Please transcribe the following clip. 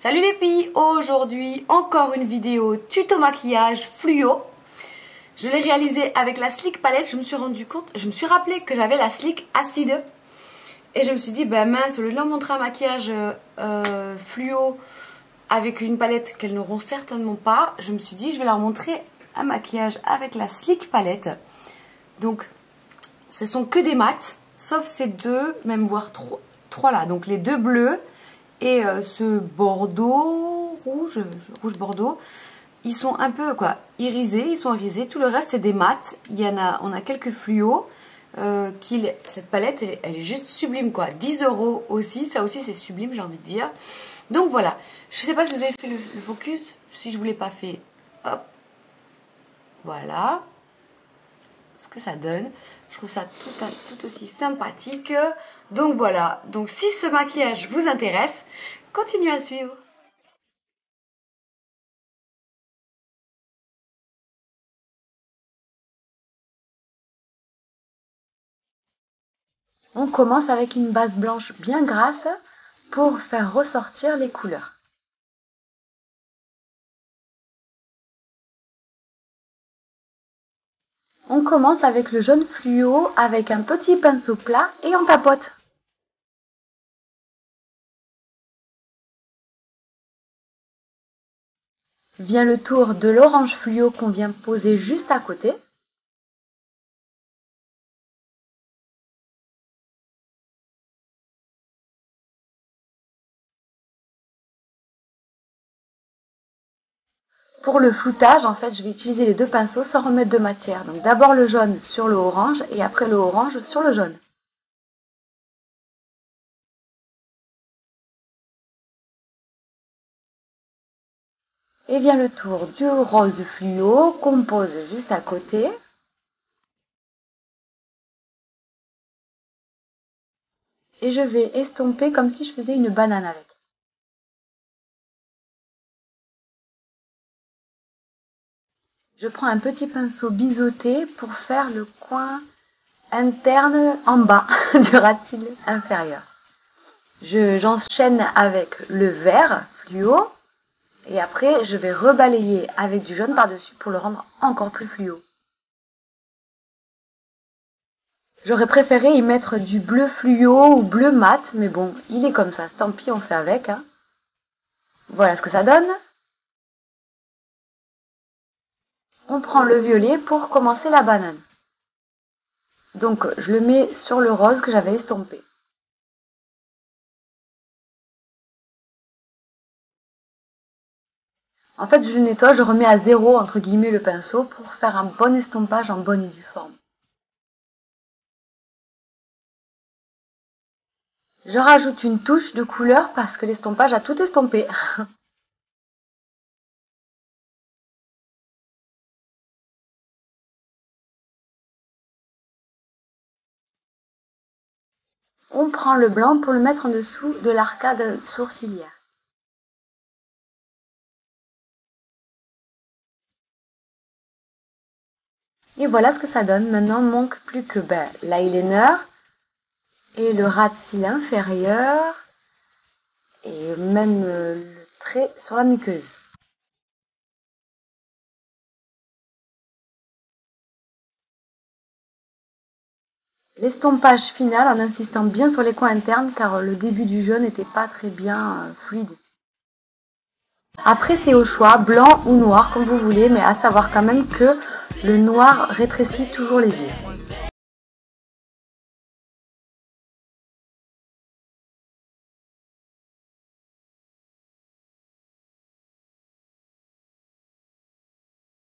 Salut les filles, aujourd'hui encore une vidéo tuto maquillage fluo. Je l'ai réalisé avec la Sleek Palette, je me suis rappelé que j'avais la Sleek Acide. Et je me suis dit, ben mince, au lieu de leur montrer un maquillage fluo avec une palette qu'elles n'auront certainement pas, je me suis dit, je vais leur montrer un maquillage avec la Sleek Palette. Donc, ce sont que des mats, sauf ces deux, même voire trois là. Donc les deux bleus et ce bordeaux, rouge bordeaux, ils sont un peu irisés, tout le reste c'est des mats. On a quelques fluos. Cette palette elle est juste sublime quoi. 10 € aussi, ça aussi c'est sublime, j'ai envie de dire. Donc voilà, je sais pas si vous avez fait le focus, si je vous l'ai pas fait, hop, voilà ce que ça donne. Je trouve ça tout aussi sympathique. Donc voilà, donc si ce maquillage vous intéresse, continuez à suivre. On commence avec une base blanche bien grasse pour faire ressortir les couleurs. On commence avec le jaune fluo avec un petit pinceau plat et on tapote. Vient le tour de l'orange fluo qu'on vient poser juste à côté. Pour le floutage, en fait, je vais utiliser les deux pinceaux sans remettre de matière. Donc d'abord le jaune sur le orange et après le orange sur le jaune. Et vient le tour du rose fluo qu'on pose juste à côté. Et je vais estomper comme si je faisais une banane avec. Je prends un petit pinceau biseauté pour faire le coin interne en bas du ras de cils inférieur. J'enchaîne avec le vert fluo et après je vais rebalayer avec du jaune par-dessus pour le rendre encore plus fluo. J'aurais préféré y mettre du bleu fluo ou bleu mat, mais bon, il est comme ça, tant pis, on fait avec. Hein. Voilà ce que ça donne. On prend le violet pour commencer la banane. Donc je le mets sur le rose que j'avais estompé. En fait, je le nettoie, je remets à zéro entre guillemets le pinceau pour faire un bon estompage en bonne et due forme. Je rajoute une touche de couleur parce que l'estompage a tout estompé. On prend le blanc pour le mettre en dessous de l'arcade sourcilière. Et voilà ce que ça donne. Maintenant, il manque plus que l'eyeliner et le ras de cils inférieur et même le trait sur la muqueuse. L'estompage final en insistant bien sur les coins internes car le début du jaune n'était pas très bien fluide. Après c'est au choix, blanc ou noir comme vous voulez, mais à savoir quand même que le noir rétrécit toujours les yeux.